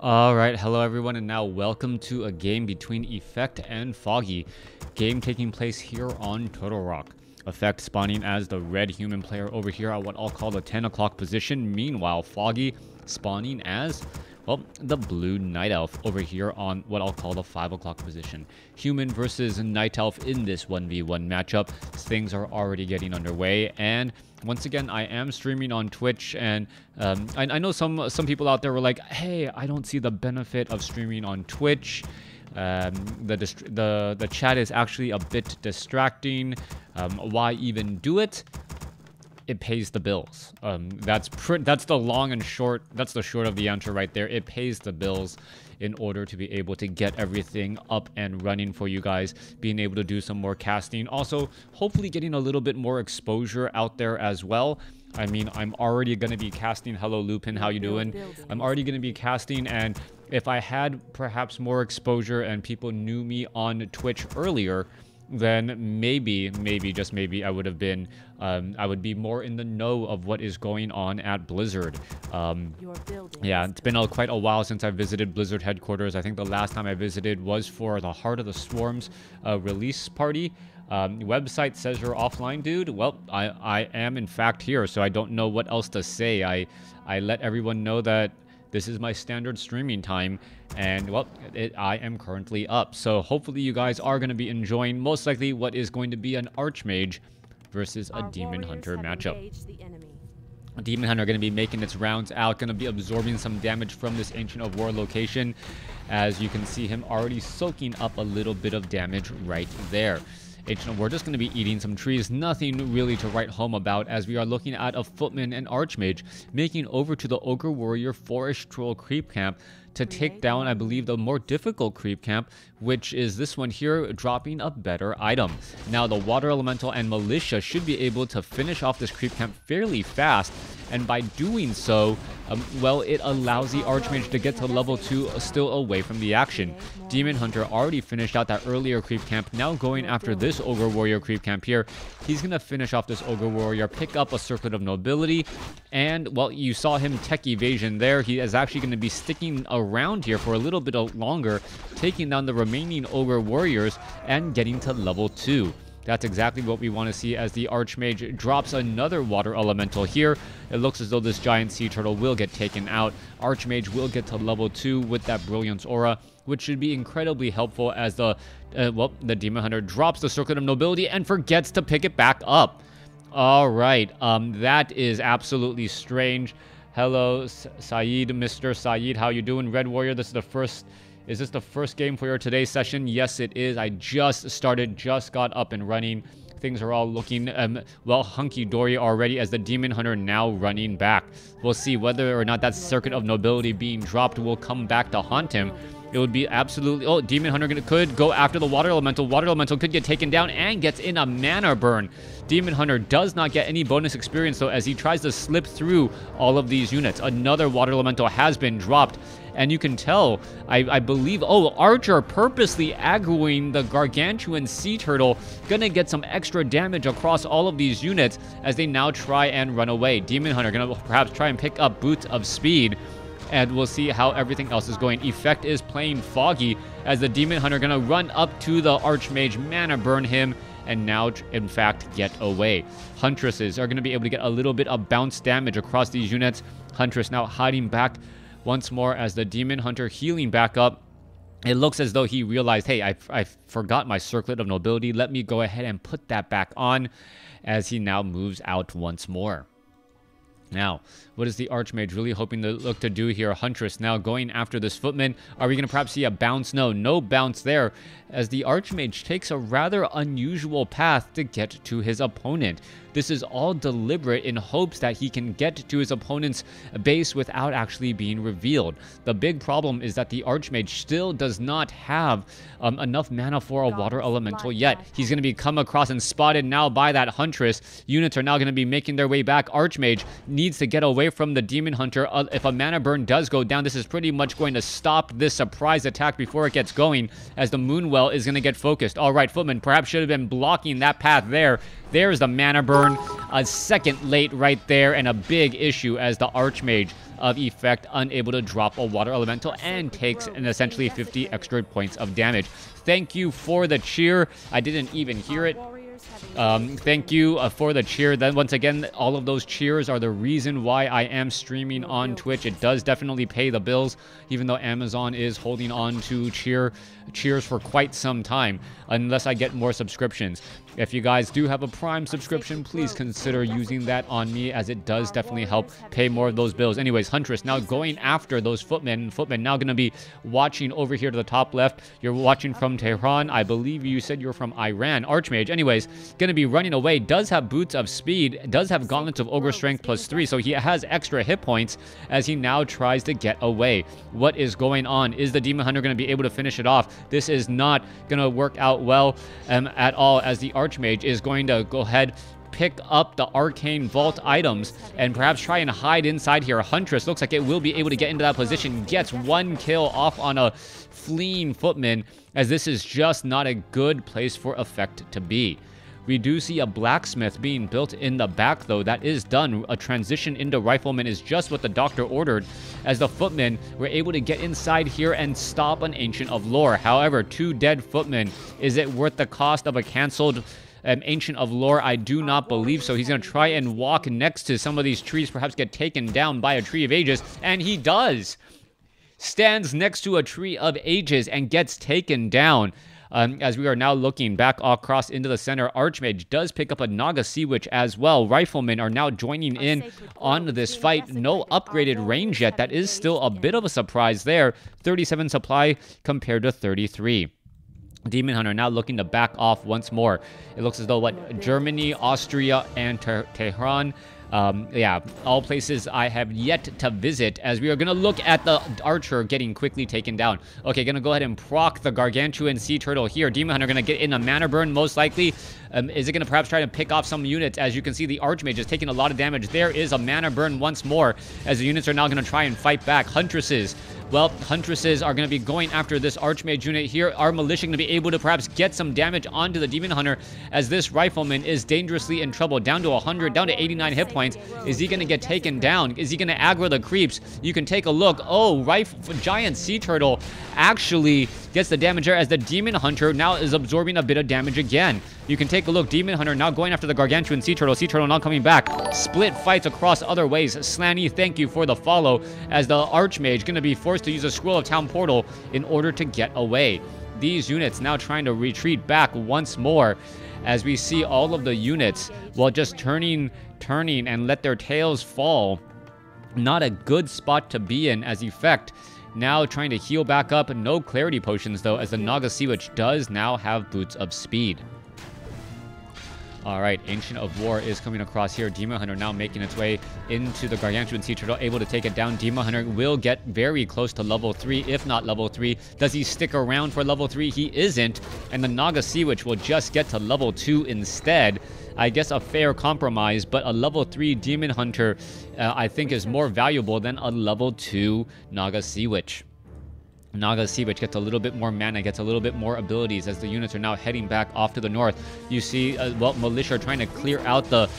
Alright, hello everyone, and now welcome to a game between Effect and Foggy. Game taking place here on Turtle Rock. Effect spawning as the red human player over here at what I'll call the 10 o'clock position. Meanwhile, Foggy spawning as, well, the blue night elf over here on what I'll call the 5 o'clock position. Human versus night elf in this 1v1 matchup. Things are already getting underway, and once again, I am streaming on Twitch, and I know some people out there were like, hey, I don't see the benefit of streaming on Twitch. The chat is actually a bit distracting. Why even do it? It pays the bills. That's the long and short. That's the short of the answer right there. It pays the bills in order to be able to get everything up and running for you guys, being able to do some more casting. Also, hopefully getting a little bit more exposure out there as well. I mean, I'm already going to be casting. Hello, Lupin. How you doing? I'm already going to be casting, and if I had perhaps more exposure and people knew me on Twitch earlier, then maybe, just maybe, I would have been, I would be more in the know of what is going on at Blizzard. Yeah, it's been quite a while since I visited Blizzard headquarters. I think the last time I visited was for the Heart of the Swarms release party. Website says you're offline, dude. Well, I am in fact here, so I don't know what else to say. I let everyone know that this is my standard streaming time, and well, I am currently up. So hopefully you guys are going to be enjoying most likely what is going to be an Archmage versus a Demon Hunter matchup. A Demon Hunter going to be making its rounds out, going to be absorbing some damage from this Ancient of War location. As you can see him already soaking up a little bit of damage right there. We're just going to be eating some trees, nothing really to write home about, as we are looking at a Footman and Archmage making over to the Ogre Warrior Forest Troll Creep Camp to take down, I believe, the more difficult creep camp, which is this one here, dropping a better item. Now, the Water Elemental and Militia should be able to finish off this creep camp fairly fast, and by doing so, well, it allows the Archmage to get to level 2 still away from the action. Demon Hunter already finished out that earlier creep camp, now going after this Ogre Warrior creep camp here. He's going to finish off this Ogre Warrior, pick up a Circlet of Nobility, and, well, you saw him tech evasion there. He is actually going to be sticking around here for a little bit longer, taking down the remaining Ogre Warriors and getting to level 2. That's exactly what we want to see as the Archmage drops another Water Elemental here. It looks as though this giant sea turtle will get taken out. Archmage will get to level 2 with that Brilliance Aura, which should be incredibly helpful as the Demon Hunter drops the Circlet of Nobility and forgets to pick it back up. All right, that is absolutely strange. Hello, Saeed, Mr. Saeed, how you doing? Red Warrior, this is the first... Is this the first game for your today's session? Yes, it is. I just started, just got up and running. Things are all looking, well, hunky-dory already as the Demon Hunter now running back. We'll see whether or not that Circuit of Nobility being dropped will come back to haunt him. It would be absolutely... Oh, Demon Hunter could go after the Water Elemental. Water Elemental could get taken down and gets in a mana burn. Demon Hunter does not get any bonus experience, though, as he tries to slip through all of these units. Another Water Elemental has been dropped. And you can tell, I believe... Oh, Archer purposely aggroing the Gargantuan Sea Turtle. Gonna get some extra damage across all of these units as they now try and run away. Demon Hunter gonna perhaps try and pick up Boots of Speed. And we'll see how everything else is going. Effect is playing Foggy as the Demon Hunter gonna run up to the Archmage, mana burn him, and now, in fact, get away. Huntresses are gonna be able to get a little bit of bounce damage across these units. Huntress now hiding back once more as the Demon Hunter healing back up. It looks as though he realized, hey, I forgot my Circlet of Nobility. Let me go ahead and put that back on as he now moves out once more. Now, what is the Archmage really hoping to look to do here? Huntress now going after this Footman. Are we going to perhaps see a bounce? No bounce there, as the Archmage takes a rather unusual path to get to his opponent. This is all deliberate in hopes that he can get to his opponent's base without actually being revealed. The big problem is that the Archmage still does not have enough mana for a Water Elemental yet. He's going to be come across and spotted now by that Huntress. Units are now going to be making their way back. Archmage needs to get away from the Demon Hunter. If a mana burn does go down, this is pretty much going to stop this surprise attack before it gets going, as the Moonwell is going to get focused. All right, Footman perhaps should have been blocking that path there. There's the mana burn. burn a second late right there, and a big issue as the Archmage of effect unable to drop a water elemental and takes an essentially 50 extra points of damage. Thank you for the cheer. I didn't even hear it. Thank you for the cheer. Then once again, all of those cheers are the reason why I am streaming on Twitch. It does definitely pay the bills, even though Amazon is holding on to cheers for quite some time, unless I get more subscriptions. If you guys do have a Prime subscription, please consider using that on me, as it does definitely help pay more of those bills. Anyways, Huntress now going after those footmen. Footmen now going to be watching over here to the top left. You're watching from Tehran. I believe you said you're from Iran. Archmage, anyways, going to be running away. Does have boots of speed. Does have gauntlets of ogre strength +3. So he has extra hit points as he now tries to get away. What is going on? Is the Demon Hunter going to be able to finish it off? This is not going to work out well at all, as the Archmage is going to go ahead, pick up the arcane vault items and perhaps try and hide inside here. Huntress looks like it will be able to get into that position, gets one kill off on a fleeing footman, as this is just not a good place for effect to be. We do see a blacksmith being built in the back, though. That is done. A transition into rifleman is just what the doctor ordered, as the footmen were able to get inside here and stop an Ancient of Lore. However, 2 dead footmen. Is it worth the cost of a canceled Ancient of Lore? I do not believe so. He's going to try and walk next to some of these trees, perhaps get taken down by a Tree of Ages, and he does. Stands next to a Tree of Ages and gets taken down. As we are now looking back across into the center, Archmage does pick up a Naga Sea Witch as well. Riflemen are now joining in on this fight. No upgraded range yet. That is still a bit of a surprise there. 37 supply compared to 33. Demon Hunter now looking to back off once more. It looks as though Germany, Austria, and Tehran. Yeah, all places I have yet to visit, as we are going to look at the archer getting quickly taken down. Okay, going to go ahead and proc the gargantuan sea turtle here. Demon Hunter going to get in a mana burn, most likely. Is it going to perhaps try to pick off some units? As you can see, the Archmage is taking a lot of damage. There is a mana burn once more, as the units are now going to try and fight back. Huntresses. Well, Huntresses are going to be going after this Archmage unit here. Our Militia going to be able to perhaps get some damage onto the Demon Hunter, as this Rifleman is dangerously in trouble. Down to 100, down to 89 hit points. Is he going to get taken down? Is he going to aggro the creeps? You can take a look. Oh, Giant Sea Turtle actually gets the damage there, as the Demon Hunter now is absorbing a bit of damage again. You can take a look. Demon Hunter now going after the Gargantuan Sea Turtle. Sea Turtle now coming back. Split fights across other ways. Slanny, thank you for the follow, as the Archmage going to be forced to use a Scroll of Town Portal in order to get away. These units now trying to retreat back once more, as we see all of the units, well, just turning and let their tails fall. Not a good spot to be in, as effect. Now trying to heal back up. No clarity potions, though, as the Naga Sea Witch does now have boots of speed. Alright, Ancient of War is coming across here. Demon Hunter now making its way into the Gargantuan Sea Turtle, able to take it down. Demon Hunter will get very close to level 3, if not level 3. Does he stick around for level 3? He isn't. And the Naga Sea Witch will just get to level 2 instead. I guess a fair compromise, but a level 3 Demon Hunter I think is more valuable than a level 2 Naga Sea Witch. Naga Sea Witch gets a little bit more mana, gets a little bit more abilities, as the units are now heading back off to the north. You see, well, Militia are trying to clear out the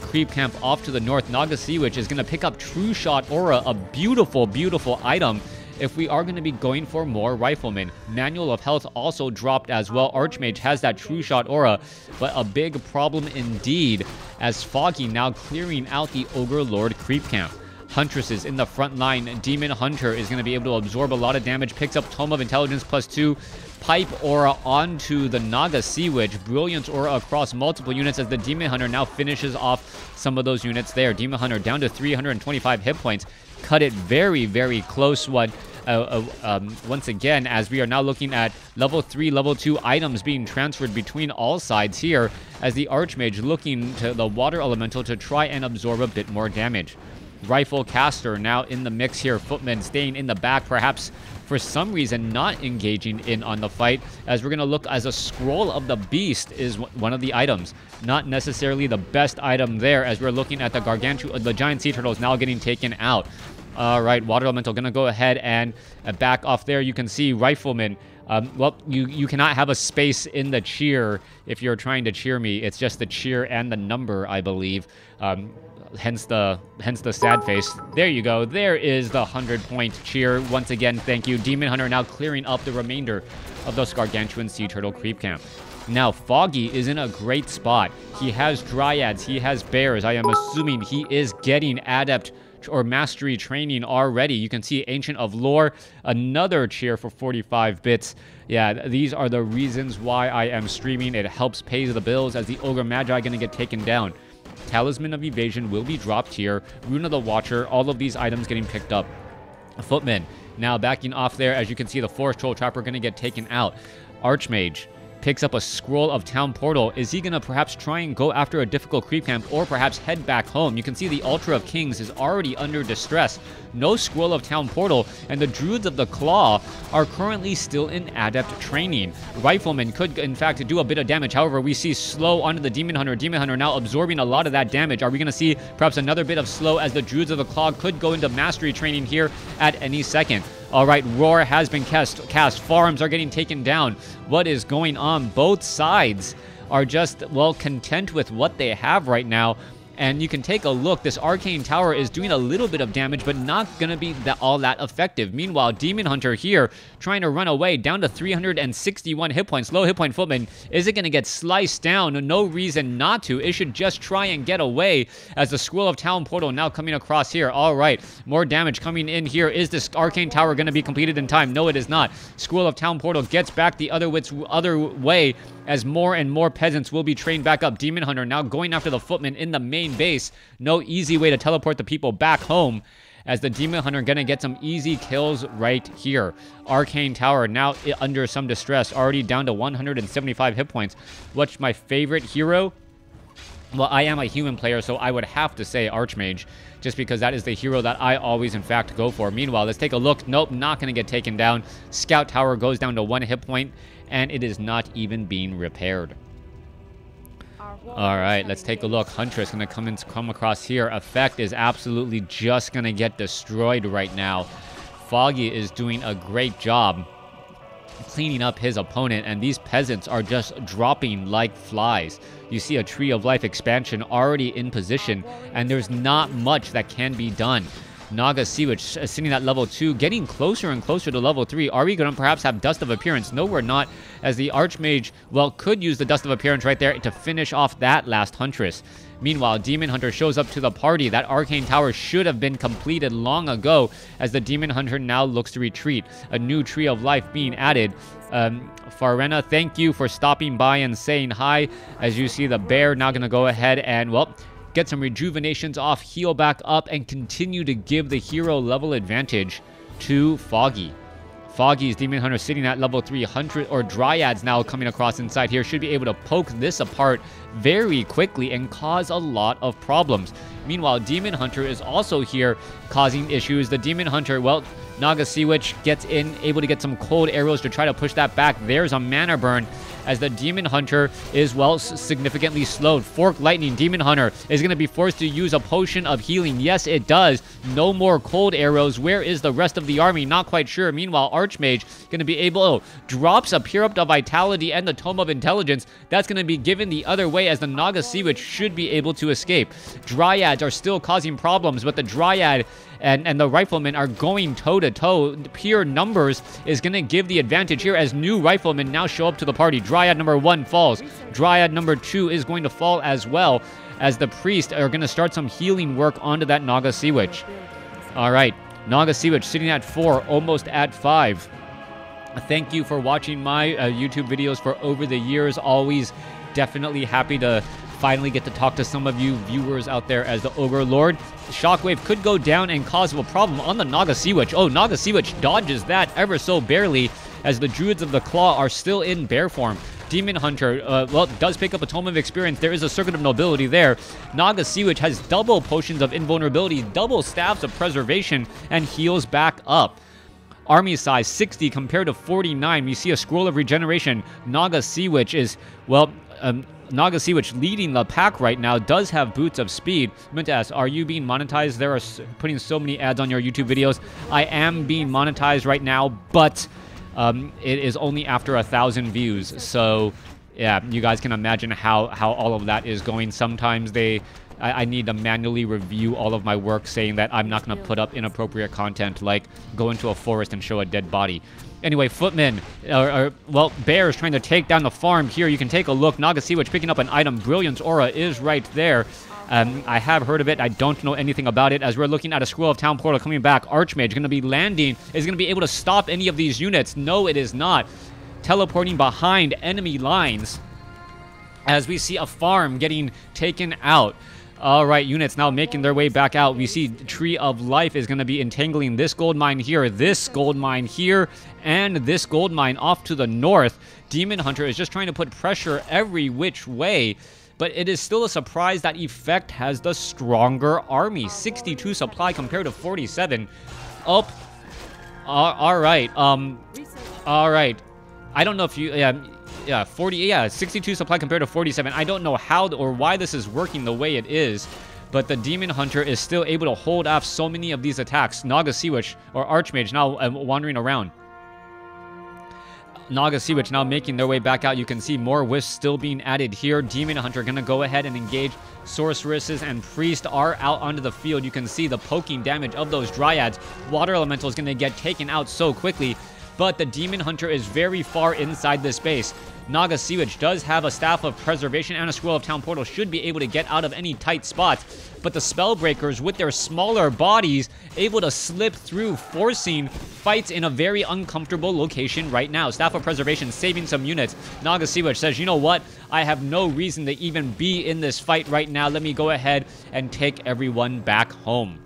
creep camp off to the north. Naga Sea Witch is going to pick up True Shot Aura, a beautiful, beautiful item, if we are going to be going for more Riflemen. Manual of Health also dropped as well. Archmage has that True Shot Aura, but a big problem indeed, as Foggy now clearing out the Ogre Lord creep camp. Huntresses in the front line. Demon Hunter is going to be able to absorb a lot of damage. Picks up Tome of Intelligence +2. Pipe Aura onto the Naga Sea Witch. Brilliance Aura across multiple units, as the Demon Hunter now finishes off some of those units there. Demon Hunter down to 325 hit points. Cut it very, very close once again, as we are now looking at level 3, level 2 items being transferred between all sides here, as the Archmage looking to the Water Elemental to try and absorb a bit more damage. Rifle Caster now in the mix here. Footmen staying in the back, perhaps for some reason not engaging in on the fight, as we're going to look as a Scroll of the Beast is one of the items. Not necessarily the best item there, as we're looking at the Giant Sea Turtles now getting taken out. Alright, Water Elemental going to go ahead and back off there. You can see Riflemen Well, you cannot have a space in the cheer if you're trying to cheer me. It's just the cheer and the number, I believe. Hence the sad face. There you go. There is the 100-point cheer. Once again, thank you. Demon Hunter now clearing up the remainder of the Gargantuan Sea Turtle creep camp. Now, Foggy is in a great spot. He has Dryads. He has Bears. I am assuming he is getting Adept or Mastery training already. You can see Ancient of Lore. Another cheer for 45 bits. Yeah, these are the reasons why I am streaming. It helps pay the bills as the Ogre Magi going to get taken down. Talisman of Evasion will be dropped here. Rune of the Watcher. All of these items getting picked up. Footman now backing off there. As you can see, the Forest Troll Trapper going to get taken out. Archmage picks up a Scroll of Town Portal. Is he going to perhaps try and go after a difficult creep camp or perhaps head back home? You can see the Ultra of Kings is already under distress. No Scroll of Town Portal, and the Druids of the Claw are currently still in Adept training. Rifleman could, in fact, do a bit of damage. However, we see slow onto the Demon Hunter. Demon Hunter now absorbing a lot of that damage. Are we going to see perhaps another bit of slow as the Druids of the Claw could go into Mastery training here at any second? All right, Roar has been cast. Farms are getting taken down. What is going on? Both sides are just, well, content with what they have right now. And you can take a look. This Arcane Tower is doing a little bit of damage, but not going to be all that effective. Meanwhile, Demon Hunter here trying to run away down to 361 hit points. Low hit point Footman. Is it going to get sliced down? No reason not to. It should just try and get away as the Scroll of Town Portal now coming across here. All right, more damage coming in here. Is this Arcane Tower going to be completed in time? No, it is not. Scroll of Town Portal gets back the other way as more and more peasants will be trained back up. Demon Hunter now going after the Footman in the main base. No easy way to teleport the people back home as the Demon Hunter gonna get some easy kills right here. Arcane Tower now under some distress, already down to 175 hit points. What's my favorite hero? Well, I am a human player, so I would have to say Archmage, just because that is the hero that I always, in fact, go for. Meanwhile, let's take a look. Nope, not going to get taken down. Scout Tower goes down to 1 hit point, and it is not even being repaired. All right, let's take a look. Huntress going to come across here. Effect is absolutely just going to get destroyed right now. Foggy is doing a great job cleaning up his opponent, and these peasants are just dropping like flies. You see a Tree of Life expansion already in position, and there's not much that can be done. Naga Sea Witch sitting at level 2, getting closer and closer to level 3. Are we going to perhaps have Dust of Appearance? No, we're not, as the Archmage, well, could use the Dust of Appearance right there to finish off that last Huntress. Meanwhile, Demon Hunter shows up to the party. That Arcane Tower should have been completed long ago, as the Demon Hunter now looks to retreat. A new Tree of Life being added. Farena, thank you for stopping by and saying hi. As you see, the bear now going to go ahead and, well, get some rejuvenations off, heal back up, and continue to give the hero level advantage to Foggy. Foggy's Demon Hunter sitting at level 300, or Dryads now coming across inside here, should be able to poke this apart very quickly and cause a lot of problems. Meanwhile, Demon Hunter is also here causing issues. The Demon Hunter, well, Naga Sea Witch gets in, able to get some cold arrows to try to push that back. There's a mana burn, as the Demon Hunter is, well, significantly slowed. Fork Lightning, Demon Hunter is going to be forced to use a potion of healing. Yes, it does. No more cold arrows. Where is the rest of the army? Not quite sure. Meanwhile, Archmage going to be able, drops a Pure of Vitality and the Tome of Intelligence. That's going to be given the other way, as the Naga Sea Witch should be able to escape. Dryads are still causing problems, but the Dryad and the Riflemen are going toe-to-toe. Pure numbers is going to give the advantage here, as new Riflemen now show up to the party. Dryad number 1 falls. Dryad number 2 is going to fall as well, as the Priest are going to start some healing work onto that Naga Sea Witch. All right, Naga Sea Witch sitting at 4, almost at 5. Thank you for watching my YouTube videos for over the years. Always definitely happy to finally get to talk to some of you viewers out there as the Ogre Lord. Shockwave could go down and cause a problem on the Naga Sea Witch. Oh, Naga Sea Witch dodges that ever so barely, as the Druids of the Claw are still in bear form. Demon Hunter, well, does pick up a Tome of Experience. There is a Circuit of Nobility there. Naga Sea Witch has double Potions of Invulnerability, double Staffs of Preservation, and heals back up. Army size 60 compared to 49. You see a Scroll of Regeneration. Naga Sea Witch is, well, Naga Sea Witch leading the pack right now, does have Boots of Speed. I meant to ask, are you being monetized? There are putting so many ads on your YouTube videos. I am being monetized right now, but it is only after 1,000 views. So yeah, you guys can imagine how all of that is going. Sometimes I need to manually review all of my work, saying that I'm not going to put up inappropriate content, like go into a forest and show a dead body. Anyway, footmen, well, bears trying to take down the farm here. You can take a look. Nagasiwich picking up an item. Brilliance Aura is right there. I have heard of it. I don't know anything about it. As we're looking at a Scroll of Town Portal coming back, Archmage going to be landing. Is going to be able to stop any of these units. No, it is not. Teleporting behind enemy lines as we see a farm getting taken out. All right, units now making their way back out. We see Tree of Life is going to be entangling this gold mine here, this gold mine here, and this gold mine off to the north. Demon Hunter is just trying to put pressure every which way, but it is still a surprise that Effect has the stronger army. 62 supply compared to 47. Oh, all right. All right. I don't know if you... Yeah, 62 supply compared to 47. I don't know how or why this is working the way it is, but the Demon Hunter is still able to hold off so many of these attacks. Nagasiwich, or Archmage, now wandering around. Nagasiwich now making their way back out. You can see more wisps still being added here. Demon Hunter going to go ahead and engage. Sorceresses and Priest are out onto the field. You can see the poking damage of those Dryads. Water Elemental is going to get taken out so quickly, but the Demon Hunter is very far inside this base. Nagasiwich does have a Staff of Preservation and a Scroll of Town Portal, should be able to get out of any tight spots, but the Spellbreakers with their smaller bodies able to slip through, forcing fights in a very uncomfortable location right now. Staff of Preservation saving some units. Nagasiwich says, you know what? I have no reason to even be in this fight right now. Let me go ahead and take everyone back home.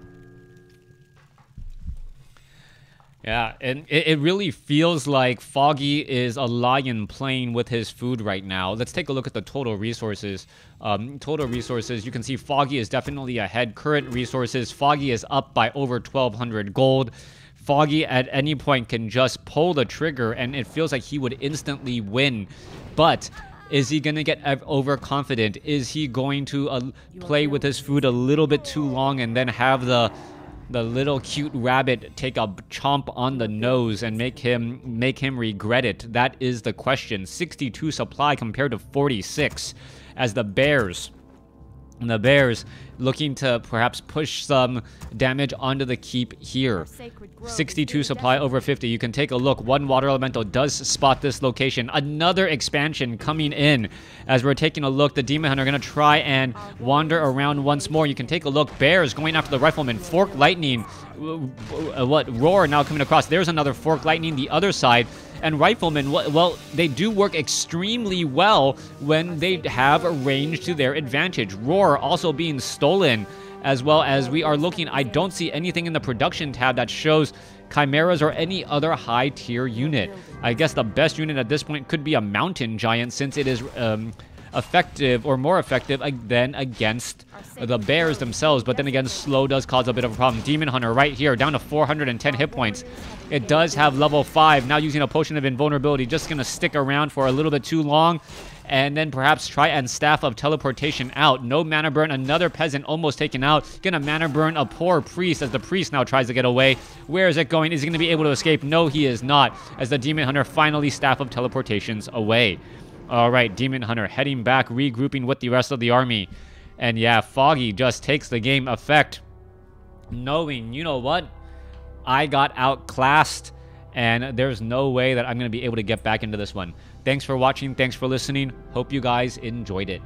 Yeah, and it really feels like Foggy is a lion playing with his food right now. Let's take a look at the total resources. You can see Foggy is definitely ahead. Current resources, Foggy is up by over 1,200 gold. Foggy at any point can just pull the trigger, and it feels like he would instantly win. But is he going to get overconfident? Is he going to play with his food a little bit too long and then have the little cute rabbit take a chomp on the nose and make him regret it? That is the question. 62 supply compared to 46, as the Bears looking to perhaps push some damage onto the keep here. 62 supply over 50. You can take a look. One Water Elemental does spot this location. Another expansion coming in. As we're taking a look, the Demon Hunter going to try and wander around once more. You can take a look. Bears going after the Rifleman. Fork Lightning. Roar now coming across. There's another Fork Lightning the other side. And Riflemen, well, they do work extremely well when they have a range to their advantage. Roar also being stolen, as well as we are looking. I don't see anything in the production tab that shows Chimeras or any other high tier unit. I guess the best unit at this point could be a Mountain Giant, since it is effective, or more effective than against the Bears themselves. But then again, slow does cause a bit of a problem. Demon Hunter right here, down to 410 hit points. It does have level 5. Now using a Potion of Invulnerability, just going to stick around for a little bit too long, and then perhaps try and Staff of Teleportation out. No mana burn. Another Peasant almost taken out. Gonna mana burn a poor Priest, as the Priest now tries to get away. Where is it going? Is he going to be able to escape? No, he is not, as the Demon Hunter finally Staff of Teleportations away. All right, Demon Hunter heading back, regrouping with the rest of the army. And yeah, Foggy just takes the game. Effect, knowing, you know what? I got outclassed, and there's no way that I'm going to be able to get back into this one. Thanks for watching. Thanks for listening. Hope you guys enjoyed it.